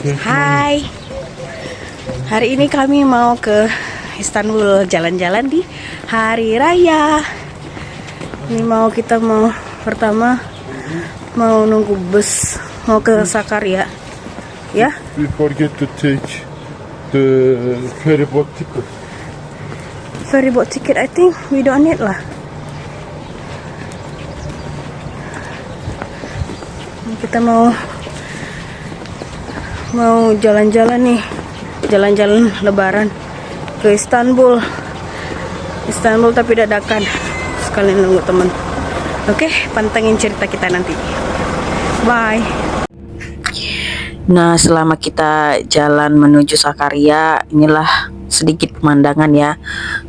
Hai, hari ini kami mau ke Istanbul jalan-jalan di hari raya. Ini kita mau pertama mau nunggu bus mau ke Sakarya, ya? We forget to take the ferry boat ticket. Ferry boat ticket, I think we don't need lah. Kita mau jalan-jalan nih, jalan-jalan lebaran ke Istanbul tapi dadakan, sekalian nunggu teman. Oke, pantengin cerita kita nanti. Bye. Nah, selama kita jalan menuju Sakarya, inilah sedikit pemandangan ya.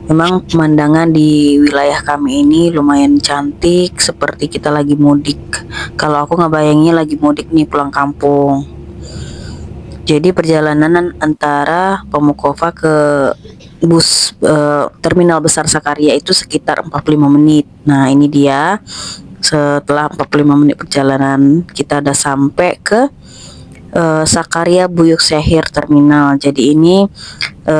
Memang pemandangan di wilayah kami ini lumayan cantik, seperti kita lagi mudik. Kalau aku ngebayangin lagi mudik nih, pulang kampung. Jadi perjalanan antara Pamukova ke bus terminal besar Sakarya itu sekitar 45 menit. Nah, ini dia. Setelah 45 menit perjalanan, kita udah sampai ke Sakarya Büyükşehir Terminal. Jadi ini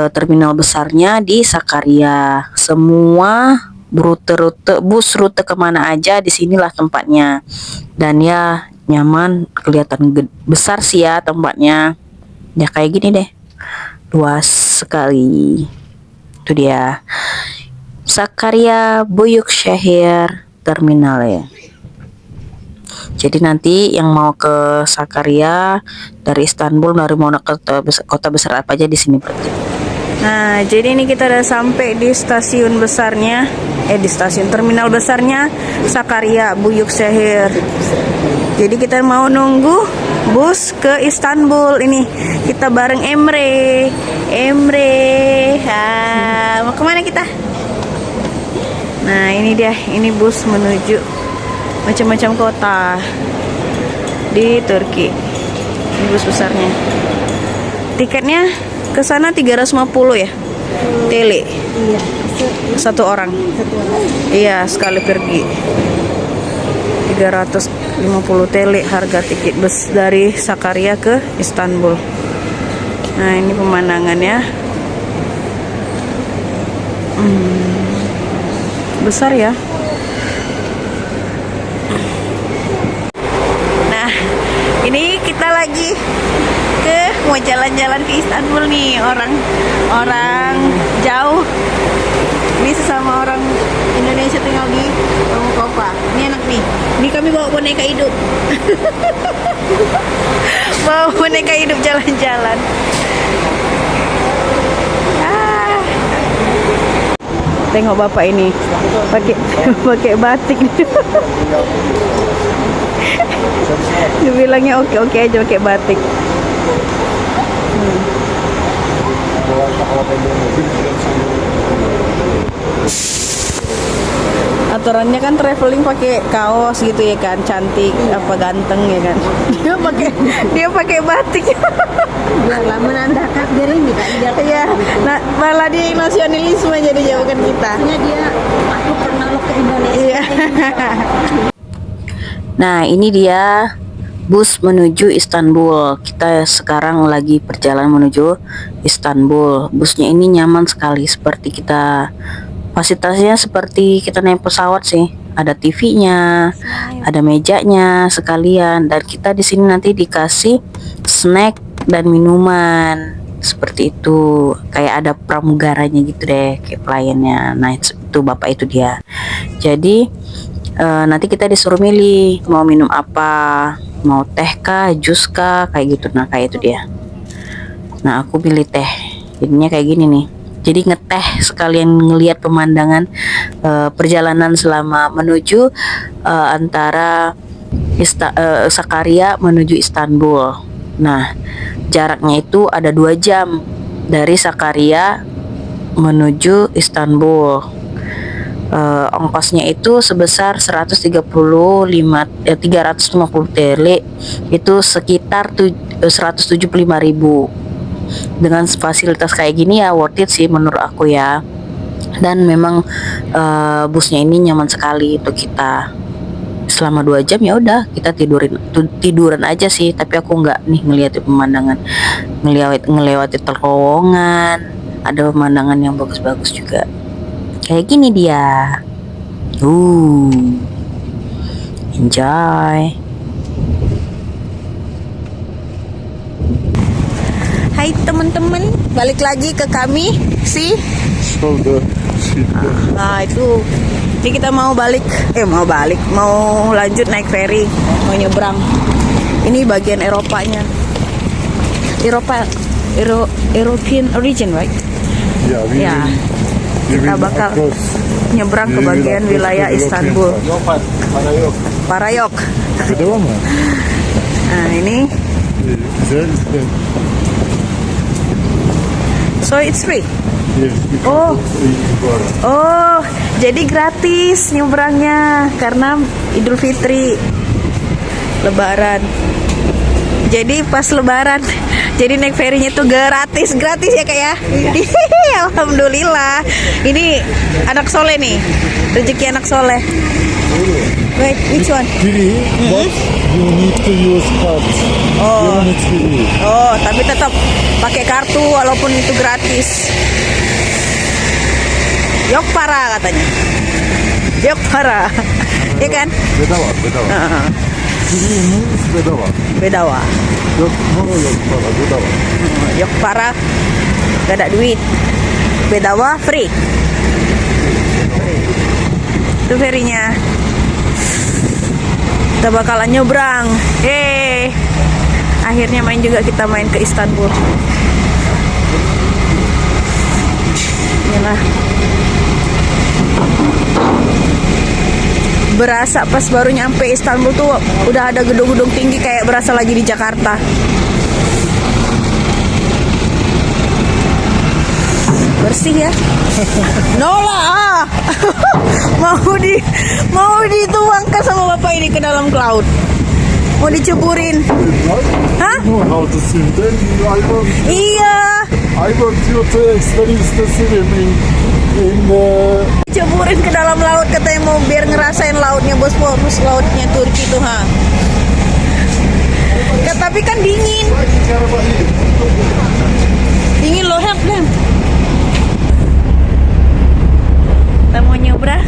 terminal besarnya di Sakarya. Semua bus rute kemana aja di sinilah tempatnya. Dan ya nyaman, kelihatan besar sih ya tempatnya. Ya kayak gini deh, luas sekali. Itu dia Sakarya Büyükşehir Terminal ya. Jadi nanti yang mau ke Sakarya dari Istanbul, dari mana kota besar apa aja di sini berarti. Nah, jadi ini kita udah sampai di stasiun besarnya, di stasiun terminal besarnya Sakarya Büyükşehir. Jadi kita mau nunggu bus ke Istanbul. Ini kita bareng Emre. Mau kemana kita? Nah, ini dia, ini bus menuju macam-macam kota di Turki. Ini bus besarnya. Tiketnya ke sana 350 ya? TL. Iya. Satu orang. Iya, sekali pergi. 350 TL harga tiket bus dari Sakarya ke Istanbul. Nah, ini pemandangannya. Besar ya. Nah, ini kita lagi mau jalan-jalan ke Istanbul nih, orang jauh. Ini sesama orang Indonesia tinggal di Pamukova. Ini enak nih. Ini kami bawa boneka hidup. Bawa boneka hidup jalan-jalan. Tengok bapak ini pakai batik. Dia bilangnya oke aja pakai batik. Aturannya kan traveling pakai kaos gitu ya kan, cantik apa ganteng ya kan. Dia pakai batik. Biarlah menandakan biar ini kan biar. Iya. Nah, malah dia nasionalisme jadinya, bukan kita. Aku pernah lo ke Indonesia. Iya. Nah, ini dia bus menuju Istanbul. Kita sekarang lagi perjalanan menuju Istanbul. Busnya ini nyaman sekali, seperti kita, fasilitasnya seperti kita naik pesawat sih. Ada TV-nya, ada mejanya sekalian, dan kita di sini nanti dikasih snack dan minuman seperti itu. Kayak ada pramugaranya gitu deh, kayak pelayannya. Nah, itu bapak itu dia. Jadi nanti kita disuruh milih mau minum apa, mau teh kah, jus kah, kayak gitu. Nah, kayak itu dia. Nah, aku pilih teh. Jadinya kayak gini nih. Jadi ngeteh sekalian ngelihat pemandangan perjalanan selama menuju antara Sakarya menuju Istanbul. Nah, jaraknya itu ada 2 jam dari Sakarya menuju Istanbul. Ongkosnya itu sebesar 350 TL, itu sekitar 175.000. Dengan fasilitas kayak gini ya worth it sih menurut aku ya. Dan memang busnya ini nyaman sekali untuk kita. selama 2 jam ya udah kita tiduran aja sih, tapi aku nggak nih ngeliatin pemandangan, ngelewati terowongan, ada pemandangan yang bagus-bagus juga kayak gini dia. Enjoy. Hai teman-teman, balik lagi ke kami sih. Şurada şeyde. Nah itu, ini kita mau lanjut naik ferry, mau nyebrang. Ini bagian Eropanya, European origin, right? Yeah, Ya, kita bakal nyebrang ke bagian wilayah Istanbul, Parayok. Bedava mı? Nah ini, Güzel. so it's free. Yes, Oh. Oh, jadi gratis nyebrangnya karena Idul Fitri, Lebaran. Jadi pas Lebaran, jadi naik ferinya tuh gratis ya kak ya. Alhamdulillah. Ini anak soleh nih, rezeki anak soleh. Wait, which one? Free, but you need to use cards. Oh. Even it's free. Oh, tapi tetap pakai kartu walaupun itu gratis. Yok para katanya. Yok para. Ya kan? Bedava. Free means bedava. Bedawa. Yok para, bedava. Yok para. Gak ada duit. Bedawa free. Itu ferinya. Kita bakalan nyebrang. Akhirnya kita main ke Istanbul. Inilah. Berasa pas baru nyampe Istanbul tuh udah ada gedung-gedung tinggi, kayak berasa lagi di Jakarta. Bersih ya. Nolah. mau dituangkan sama bapak ini ke dalam laut. Mau diceburin. Hah? You know how to swim. Then Iya. I want you to experience the swimming in the... Ceburin ke dalam laut katanya, mau biar ngerasain lautnya Bosporus, lautnya Turki tuh Ya, tapi kan dingin loh, help them. Kita mau nyebrang.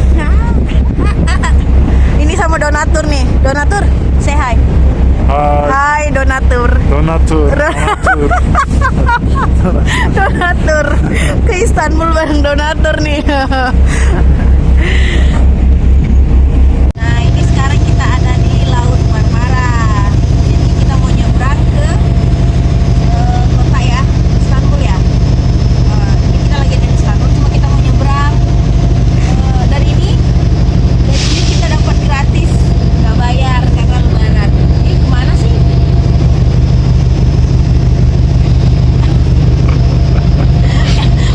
Ini sama donatur nih. Donatur, say hi. Hai donatur. Donatur ke Istanbul bareng donatur nih. Nah ini sekarang kita ada di Laut Marmara. Jadi kita mau nyebrang ke kota ya, Istanbul ya. Ini kita lagi ada di Istanbul, cuma kita mau nyebrang dari ini kita dapat gratis, nggak bayar karena Lebaran. Ini kemana sih?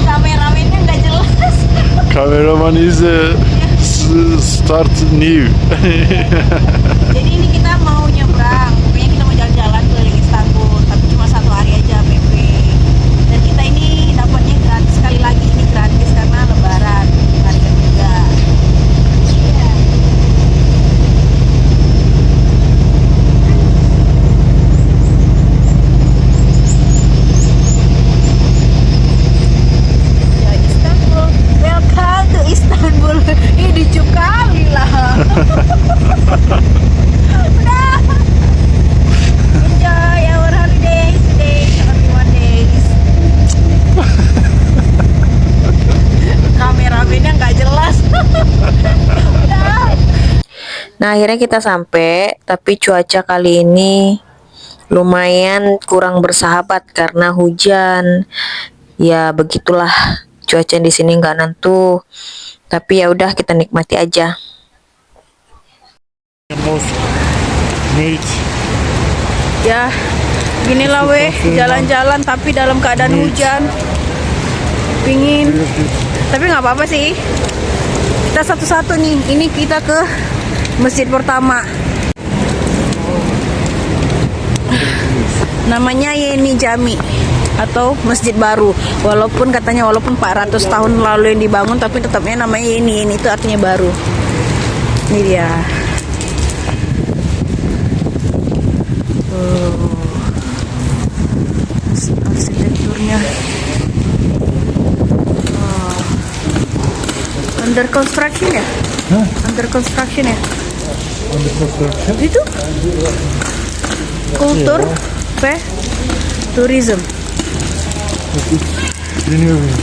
Kameramennya nggak jelas. Cameraman is start new. Jadi ini kita mau nyebrang, pokoknya kita mau jalan-jalan keliling Istanbul, tapi cuma 1 hari aja PP. Dan kita ini dapatnya gratis, sekali lagi ini gratis karena Lebaran, harga juga. Iya. Ya Istanbul, welcome to Istanbul. Ini dicup kali lah. Udah. Enjoy our holiday today, 21 days. Kameramennya nggak jelas. Udah. Nah akhirnya kita sampai, tapi cuaca kali ini lumayan kurang bersahabat karena hujan. Ya begitulah, cuaca di sini nggak nentu. Tapi ya udah, kita nikmati aja. Most mate. Ya, ginilah weh, jalan-jalan tapi dalam keadaan hujan. Pingin, tapi nggak apa-apa sih. Kita satu-satu nih. Ini kita ke masjid pertama. Namanya Yeni Jami atau Masjid Baru. Walaupun 400 tahun lalu yang dibangun, tapi tetapnya namanya Yeni. Yeni itu artinya baru. Ini dia. Arsitekturnya. Oh. Under construction ya? Hah? Under construction ya? Under construction. Itu kultur, tourism. Renewing.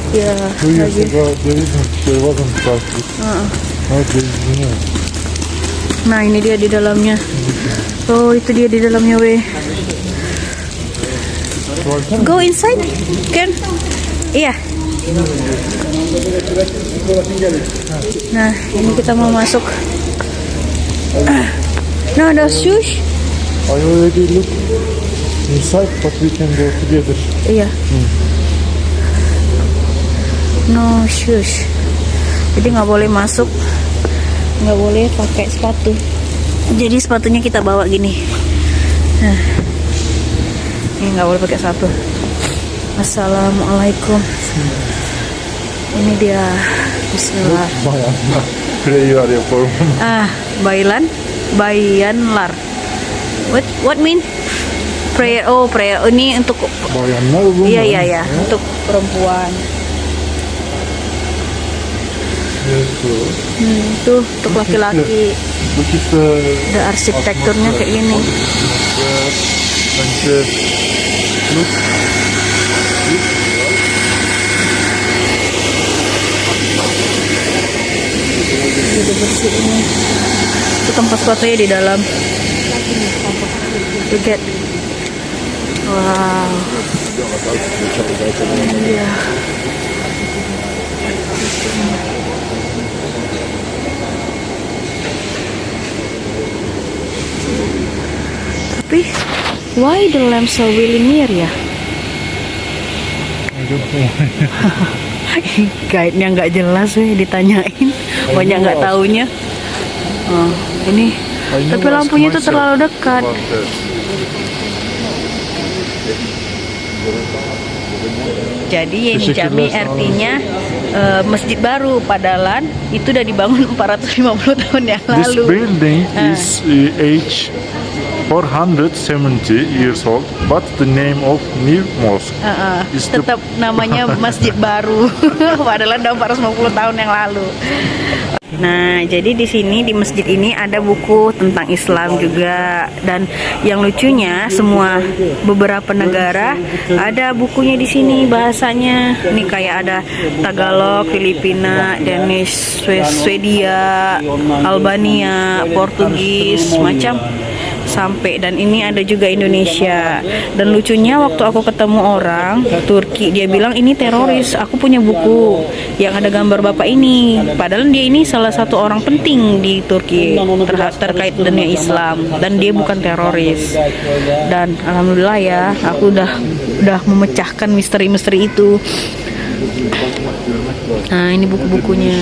Ya, 2 years lagi. ago there wasn't like this. Now there is new. Nah, ini dia di dalamnya. Oh, itu dia di dalamnya, weh. So I can Go inside, Ken. Iya. Nah, ini kita mau masuk. No, no shoes. I already look inside, but we can go together. Iya. No shoes. Jadi nggak boleh masuk, nggak boleh pakai sepatu. Jadi sepatunya kita bawa gini. Nah, ini nggak boleh pakai sepatu. Assalamualaikum. Ini dia. Bismillah. Prayer yapalım. Bayanlar. What mean? Prayer. Oh, prayer. Ini untuk Bayanlar bu. iya, untuk perempuan. Yes, so. Itu untuk laki-laki. Look at the Ada arsitekturnya kayak gini. and just look. Udah bersih ini. Itu tempat sepatunya di dalam. Lihat. Wow. Iya. Tapi why the lamps are really near ya? I don't know. Guide-nya nggak jelas sih, ditanyain banyak nggak taunya. Oh, ini I tapi never lampunya asked itu terlalu myself dekat. about that. Jadi Yeni Teşekkürler, Jami sağ olun. artinya masjid baru, padahal itu udah dibangun 450 tahun yang This lalu. building is age 470 years old, but the name of new mosque is the Tetap namanya masjid baru, padahal udah 450 tahun yang lalu. Nah, jadi di sini di masjid ini ada buku tentang Islam juga, dan yang lucunya semua beberapa negara ada bukunya di sini bahasanya. Ini kayak ada Tagalog, Filipina, Danish, Swedia, Albania, Portugis, macam sampai, dan ini ada juga Indonesia. Dan lucunya waktu aku ketemu orang Turki, dia bilang ini teroris. Aku punya buku yang ada gambar bapak ini, padahal dia ini salah satu orang penting di Turki terkait dunia Islam, dan dia bukan teroris. Dan alhamdulillah ya, aku udah memecahkan misteri-misteri itu. Nah, ini buku-bukunya.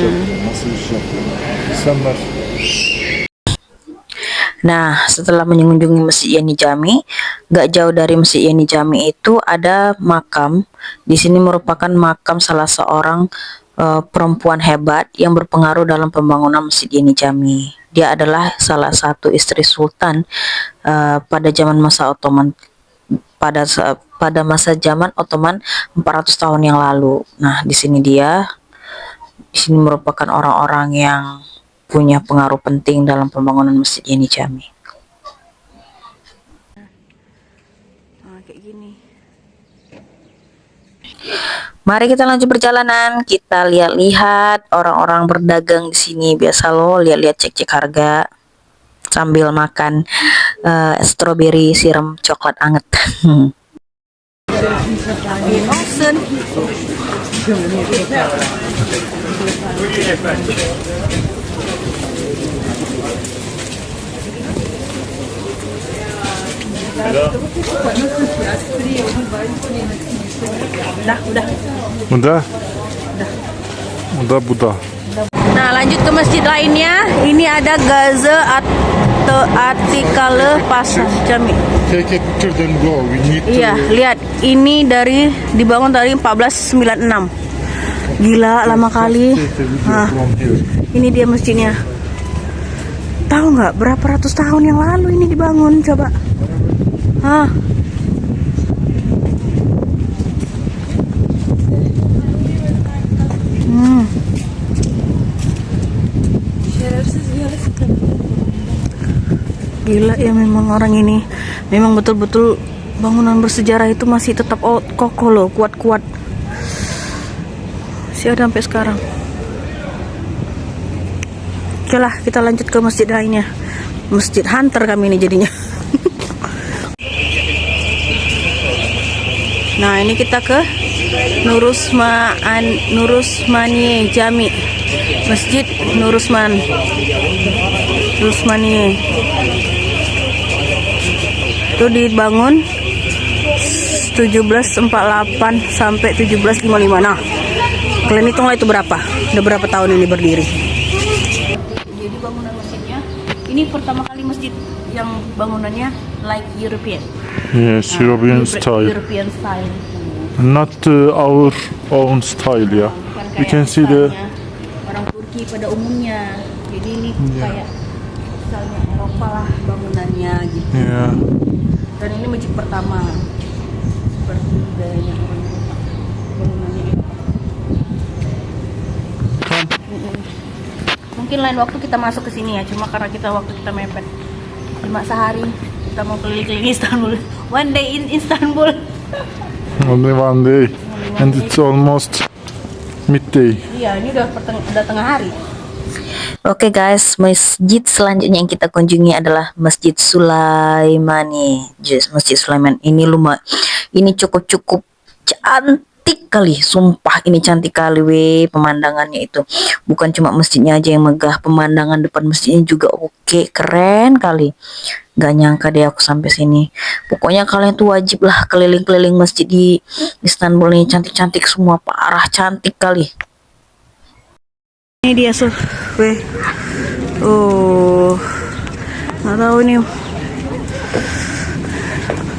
Nah, setelah mengunjungi Masjid Yeni Jami, gak jauh dari Masjid Yeni Jami itu ada makam. Di sini merupakan makam salah seorang perempuan hebat yang berpengaruh dalam pembangunan Masjid Yeni Jami. Dia adalah salah satu istri sultan pada zaman masa Ottoman, pada masa zaman Ottoman 400 tahun yang lalu. Nah, di sini merupakan orang-orang yang punya pengaruh penting dalam pembangunan Masjid Yeni Jami. Nah, kayak gini. Mari kita lanjut perjalanan. Kita lihat-lihat orang-orang berdagang di sini. Biasa loh, lihat-lihat, cek-cek harga sambil makan stroberi siram coklat anget. Udah. Udah. Nah, lanjut ke masjid lainnya. Ini ada Gaza Atikale Pasar Jami. Take a picture then go. We need to. Iya, lihat. Ini dibangun dari 1496. Gila, lama kali. Nah, From here. ini dia masjidnya. Tahu nggak berapa ratus tahun yang lalu ini dibangun? Coba. Hah? Gila ya, memang orang ini memang betul-betul bangunan bersejarah itu masih tetap kokoh loh, kuat-kuat. Masih ada sampai sekarang. Oke lah, kita lanjut ke masjid lainnya. Masjid hunter kami ini jadinya. Nah, ini kita ke Nurusmani Jami. Masjid Nurusmani. Itu dibangun 1748 sampai 1755. Nah, kalian hitunglah itu berapa? Udah berapa tahun ini berdiri? Jadi bangunan masjidnya ini pertama kali masjid yang bangunannya like European. Yes, European style. European style. Not our own style, yeah. Bukan We kayak can see the stylenya orang Turki pada umumnya. Jadi ini kayak misalnya Eropa lah bangunannya gitu. yeah. Dan ini masjid pertama seperti gayanya orang Eropa. Bangunannya ini. Mungkin lain waktu kita masuk ke sini ya, cuma karena waktu kita mepet. Cuma sehari kita mau keliling-keliling Istanbul. One day in Istanbul. Only one day, and it's almost midday. Iya, ini udah tengah hari. Oke guys, masjid selanjutnya yang kita kunjungi adalah Masjid Sulaimani. Masjid Sulaiman ini ini cukup cantik kali, sumpah ini cantik kali pemandangannya itu. Bukan cuma masjidnya aja yang megah, pemandangan depan masjidnya juga oke, keren kali. Gak nyangka deh aku sampai sini. Pokoknya kalian tuh wajib lah keliling-keliling masjid di Istanbul ini, cantik-cantik semua, parah cantik kali. Ini dia nggak tahu nih.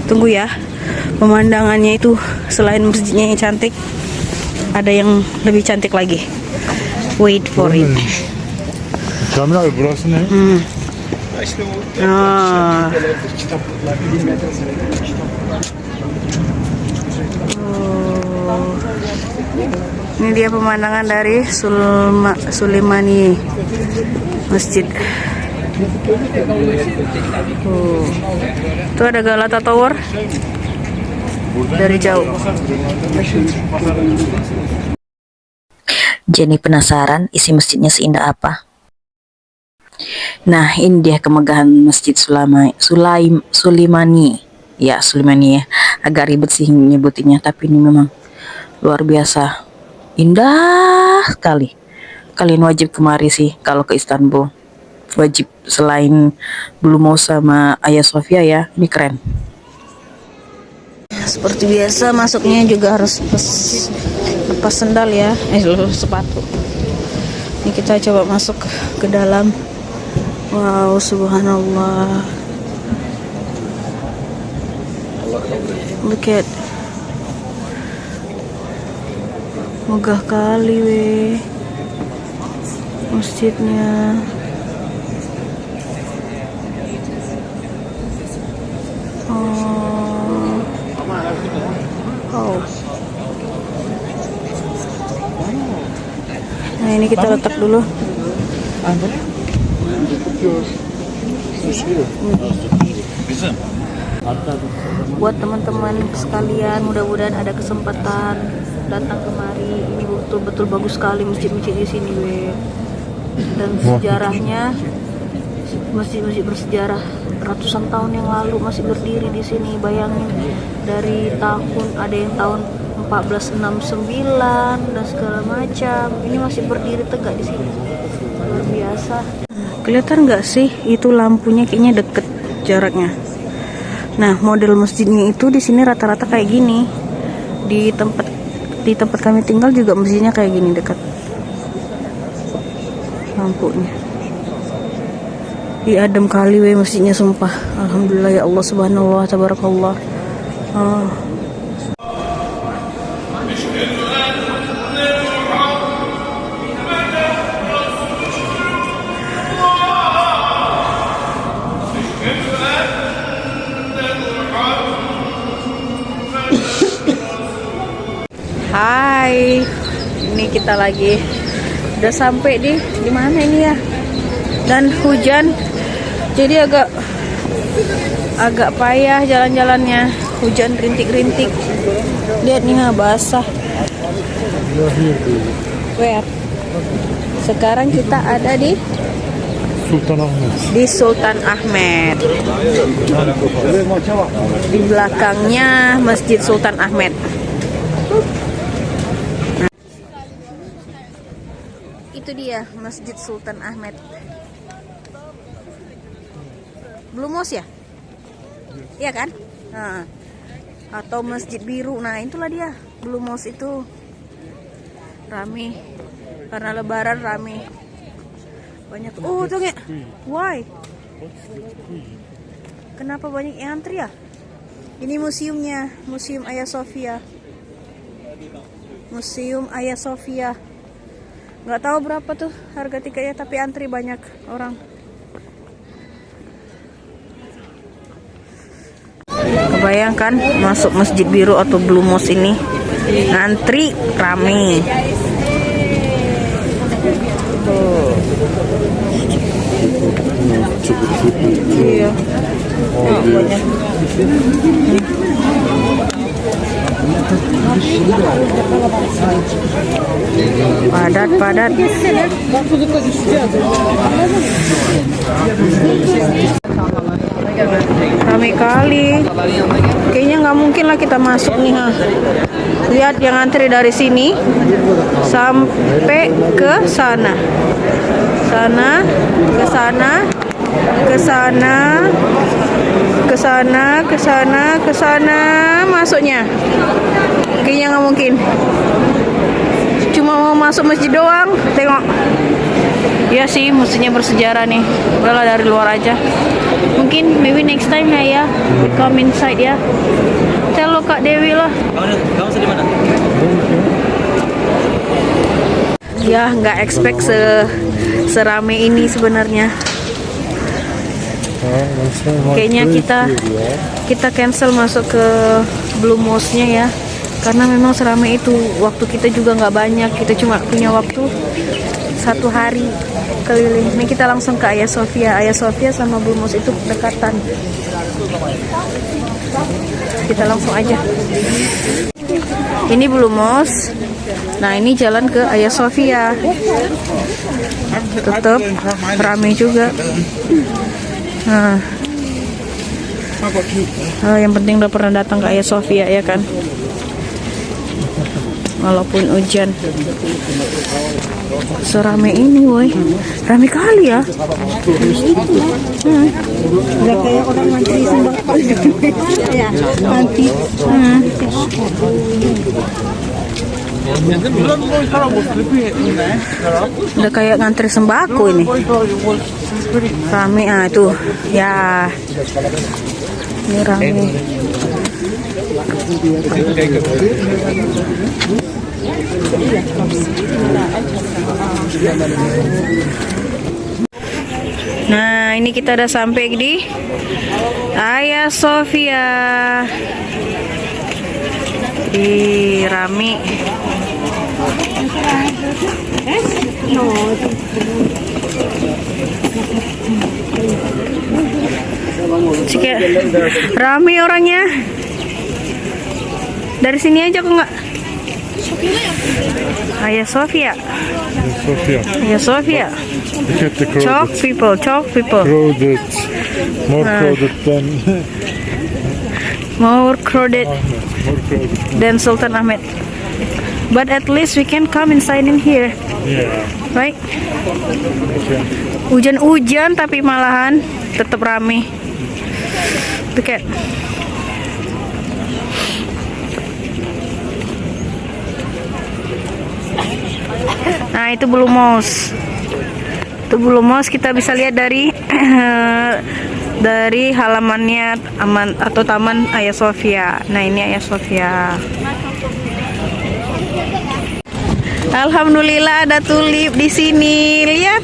Tunggu ya, pemandangannya itu selain masjidnya yang cantik, ada yang lebih cantik lagi. Wait for it. Kamil abi burası ne? Ini dia pemandangan dari Sulaimani Masjid. Itu ada Galata Tower dari jauh. Jenny penasaran isi masjidnya seindah apa? Nah, ini dia kemegahan Masjid Sulaimani. Ya, Sulaimani ya. Agak ribet sih nyebutinnya, tapi ini memang luar biasa. Indah sekali. Kalian wajib kemari sih kalau ke Istanbul. Wajib, selain belum mau sama Hagia Sophia ya, ini keren. Seperti biasa masuknya juga harus lepas sendal ya, sepatu. Ini kita coba masuk ke dalam. Wow, subhanallah. Look at, megah kali masjidnya. Nah, ini kita letak dulu. Buat teman-teman sekalian, mudah-mudahan ada kesempatan datang kemari. Ini betul-betul bagus sekali masjid-masjid di sini, dan sejarahnya masjid-masjid bersejarah ratusan tahun yang lalu masih berdiri di sini. Bayangin, dari tahun ada yang tahun 1469 dan segala macam, ini masih berdiri tegak di sini. Luar biasa. Kelihatan nggak sih itu lampunya, kayaknya deket jaraknya. Nah, model masjidnya itu di sini rata-rata kayak gini. Di tempat kami tinggal juga masjidnya kayak gini, dekat lampunya. Adem kali masjidnya, sumpah. Alhamdulillah ya Allah, subhanallah, tabarakallah. Hai, ini kita lagi udah sampai di mana ini ya? Dan hujan, jadi agak payah jalan-jalannya. Hujan rintik-rintik. Lihat nih, basah. Where? Sekarang kita ada di Sultan Ahmed. Di belakangnya Masjid Sultan Ahmed. Itu dia Masjid Sultan Ahmed. Blue Mosque ya? Iya kan? Nah, atau Masjid Biru. Nah, itulah dia Blue Mosque itu. Rame karena lebaran, rame. Banyak. Oh, tuh ya. Why? Kenapa banyak yang antri ya? Ini museumnya, Museum Hagia Sophia. Museum Hagia Sophia. Nggak tahu berapa tuh harga tiketnya, tapi antri banyak orang. Kebayangkan masuk Masjid Biru atau Blue Mosque ini, ngantri rame. Iya. Banyak. Padat. Ramai kali. Kayaknya nggak mungkin lah kita masuk nih, ha. Lihat yang antri dari sini sampai ke sana. Ke sana masuknya. Kayaknya nggak mungkin. Cuma mau masuk masjid doang. Tengok. Ya sih, mestinya bersejarah nih. Udahlah dari luar aja. Mungkin maybe next time ya, we come inside ya. Tell lo Kak Dewi lah. Kamu sedih mana? Ya, nggak expect serame ini sebenarnya. Kayaknya kita cancel masuk ke Blue Mosque-nya ya, karena memang serame itu. Waktu kita juga nggak banyak, kita cuma punya waktu 1 hari keliling. Ini kita langsung ke Hagia Sophia. Hagia Sophia sama Blue Mosque itu dekatan. Kita langsung aja. Ini Blue Mosque. Nah, ini jalan ke Hagia Sophia. Tetap ramai juga. Nah, yang penting udah pernah datang ke Hagia Sophia ya kan, walaupun hujan. Serame ini, woi, rame kali ya. Udah kayak orang ngantri sembako. Ya, nanti. Udah kayak ngantri sembako ini. Rame itu. Ya. Ini rame. Nah, ini kita udah sampai di Hagia Sophia. Rame. Cike, rame orangnya. Dari sini aja kok nggak? Hagia Sophia. Hagia Sophia. Chalk people. Crowded. More crowded Than Sultan Ahmed. But at least we can come inside in here. Yeah. Right? Okay. Hujan-hujan tapi malahan tetap rame. Tiket. Nah, itu Blue Mosque. Itu Blue Mosque kita bisa lihat dari dari halamannya atau Taman Hagia Sophia. Nah, ini Hagia Sophia. Alhamdulillah ada tulip di sini. Lihat.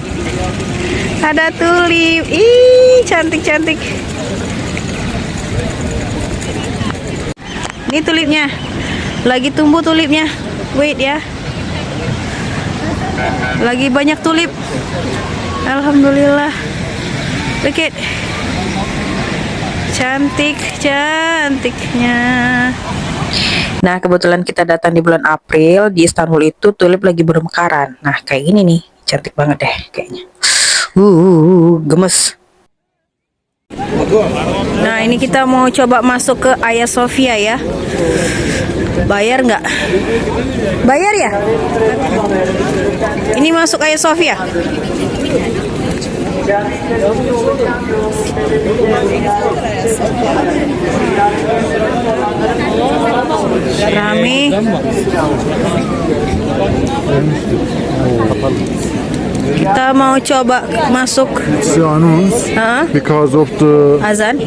Ada tulip. Ih, cantik-cantik. Ini tulipnya. Lagi tumbuh tulipnya. Wait ya. Lagi banyak tulip. Alhamdulillah. Look it. Cantik, cantiknya. Nah, kebetulan kita datang di bulan April. Di Istanbul itu tulip lagi bermekaran. Nah, kayak gini nih. Cantik banget deh kayaknya. Gemes. Nah, ini kita mau coba masuk ke Hagia Sophia ya. Bayar nggak? Bayar ya? Ini masuk Hagia Sophia. Rame. Kita mau coba masuk. It's the announce Hah? because of the Azan.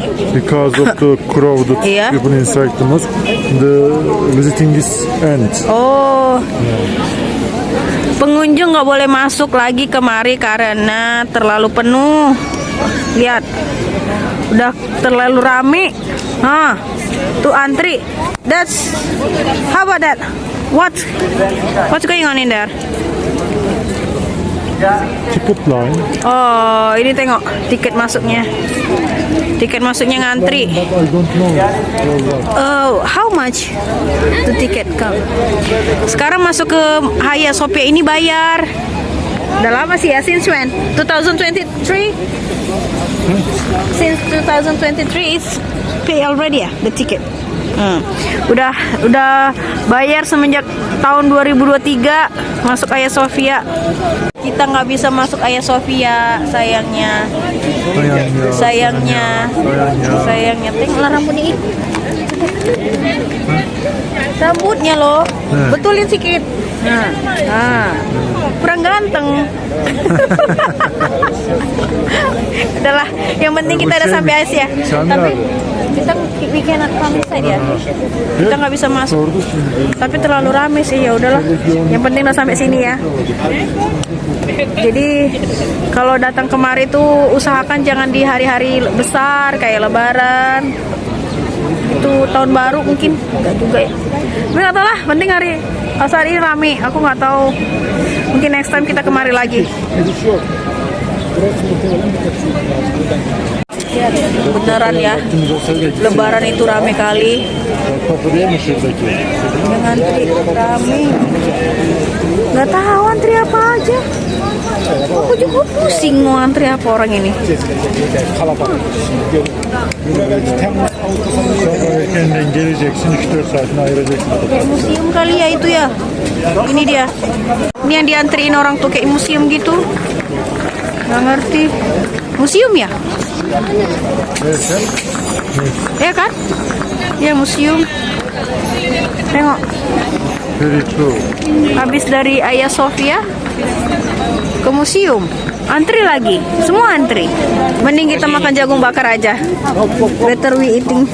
crowded Yeah. people inside the mosque. The visiting is end. Oh. Pengunjung nggak boleh masuk lagi kemari karena terlalu penuh. Lihat, udah terlalu rame. Tuh antri. That's how about that? What's going on in there? Ticket line. Oh, ini tengok tiket masuknya. Tiket masuknya ngantri. But I don't know. Oh, how much the ticket come? Sekarang masuk ke Hagia Sophia ini bayar. Udah lama sih ya, since when? 2023? Since 2023 is pay already ya, the ticket. Udah bayar semenjak tahun 2023 masuk Hagia Sophia. Kita nggak bisa masuk Hagia Sophia, sayangnya. Tengoklah rambutnya ini. Rambutnya loh, betulin sedikit. Kurang ganteng. Udahlah, yang penting kita udah sampai Asia. Tapi kita we cannot come inside ya. Kita nggak bisa masuk. Tapi terlalu rame sih, ya udahlah. Yang penting udah sampai sini ya. Jadi kalau datang kemari tuh usahakan jangan di hari-hari besar kayak Lebaran. Itu tahun baru mungkin enggak juga ya. Tapi nggak tahu lah, penting hari saat ini rame. Aku nggak tahu. Mungkin next time kita kemari lagi. Beneran ya, Lebaran itu rame kali. Yang antri rame. Nggak tahu antri apa aja. Aku juga pusing mau antri apa orang ini. Erkenden geleceksin, 3-4 saatini ayıracaksın. Kayak museum kali ya itu ya. Ini dia. Ini yang diantriin orang tuh kayak museum gitu. Nggak ngerti. Museum ya? Ya kan? Ya museum. Tengok. Very true. Habis dari Hagia Sophia ke museum, antri lagi, semua antri. Mending kita makan jagung bakar aja. Better we eating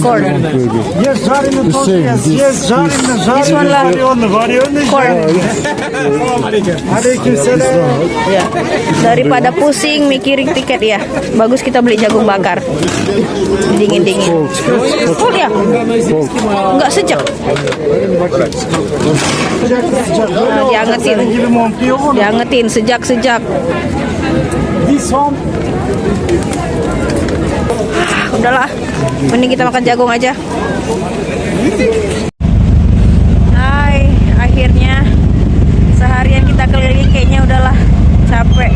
corn. This one lah corn. Ya. Daripada pusing mikirin tiket ya, bagus kita beli jagung bakar. Dingin-dingin. Cold ya? Enggak sejak. Nah, diangetin sejak. Udahlah, mending kita makan jagung aja. Hai, akhirnya seharian kita keliling kayaknya udahlah capek.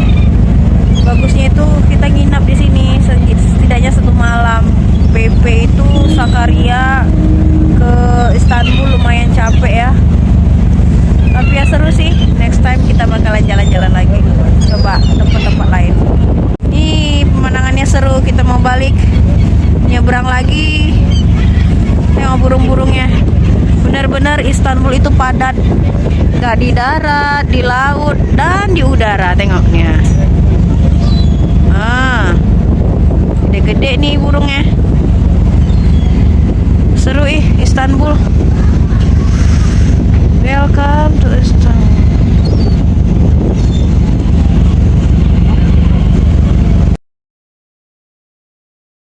Bagusnya itu kita nginap di sini setidaknya 1 malam. PP itu Sakarya ke Istanbul lumayan capek ya. Tapi ya seru sih. Next time kita bakalan jalan-jalan lagi. Coba tempat-tempat lain. Ini pemandangannya seru. Kita mau balik nyebrang lagi. Tengok burung-burungnya. Benar-benar Istanbul itu padat. Gak di darat, di laut, dan di udara. Tengoknya. Gede-gede nih burungnya. Seru Istanbul. Welcome to Istanbul.